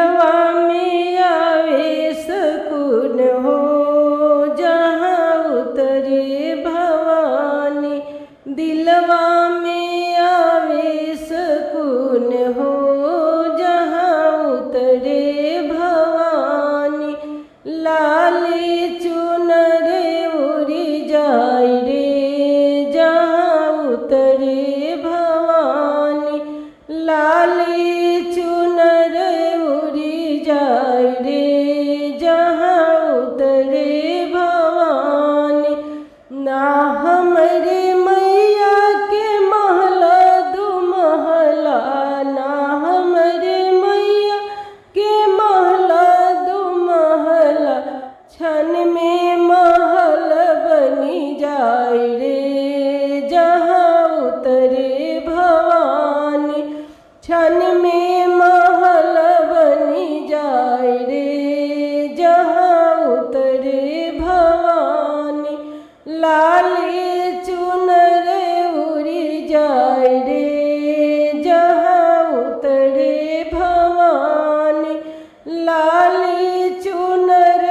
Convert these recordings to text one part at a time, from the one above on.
दिलवा में आवे सुकून हो जहाँ उतरे भवानी। दिलवा में आवे सुकून हो जहाँ उतरे भवानी। लाली चुनर उड़ी जाए रे जहाँ उतरे भवानी। लाली चुनर उड़ी जाए रे जहाँ उतरे भवानी। ना हमरे मैया के महला दू महला, ना हमरे मैया के महला दू महला, क्षण में महल बनी जाए रे जहाँ उतरे भवानी। क्षण में महल बनी जाए रे जहाँ उतरे भवानी। लाली चुनर उड़ी जाए रे जहाँ उतरे भवानी। लाली चुनर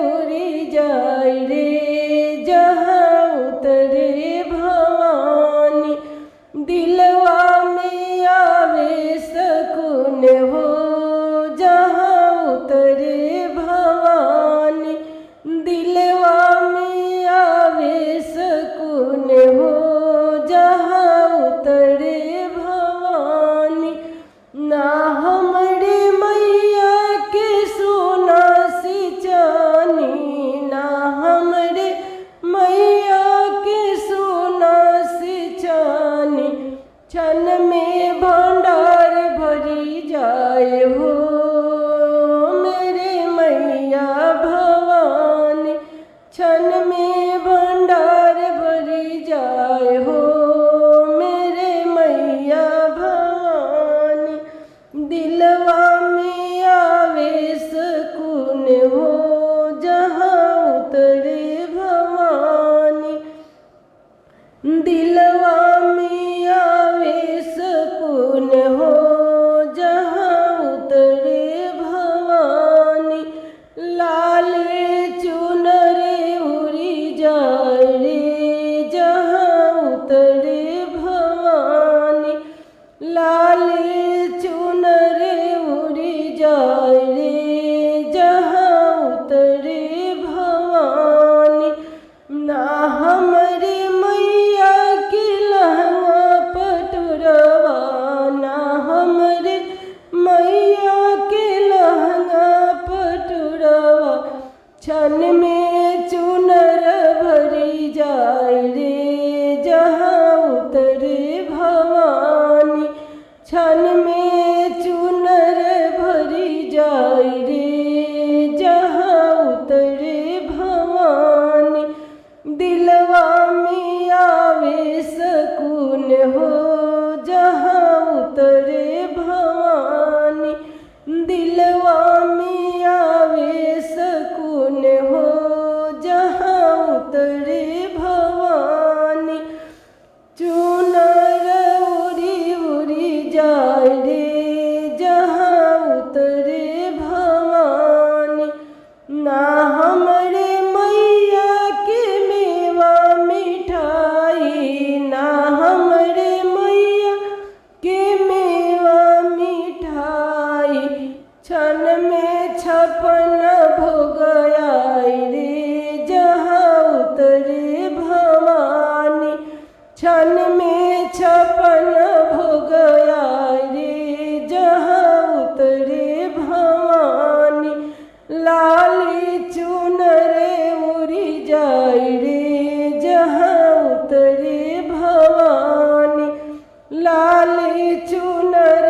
उड़ी जाए रे जहाँ उतरे भवानी। दिलवा में आवे सुकून हो जहाँ उतरे भवानी। दिलवा में आवे सुकून हो जहाँ उतरे भवानी। ना हमरे मैया के सोना से चानी, ना हमरे मैया के सोना से चानी, क्षण में भंडार भरी जाए हो मेरे मैया भवानी। क्षण में भंडार भरी जाए हो मेरे मैया भवानी। दिलवा में आवे सुकून हो जहाँ उतरे भवानी। दिलवा में आवे सुकून हो जहाँ उतरे भवानी। लाली चुनर उड़ी जाए रे जहाँ उतरे भवानी। लाली चुनर उड़ी जाए रे जहाँ उतरे भवानी। ना हमरे मैया के लहंगा पटुरवा, ना हमरे मैया के लहंगा पटुरवा, क्षण में चुनर भरी जाए रे जहाँ उतरे भवानी। क्षण में चुनर भरी जाए रे जहाँ उतरे भवानी। दिलवा में आवे सुकून हो जहाँ उतरे भवानी। दिलवा में आवे सुकून हो जहाँ उतरे भवानी। चुनर उड़ी उड़ी जाए रे जहाँ उतरे भवानी। ना हमरे मैया के मेवा मिठाई, ना हमरे मैया के मेवा मिठाई, क्षण में छपन भोग आए रे जहाँ उतरे भवानी। क्षण में छपन भोग आए रे जहाँ उतरे भवानी। लाली चुनर उड़ी जाए रे जहाँ उतरे भवानी। लाली चुनर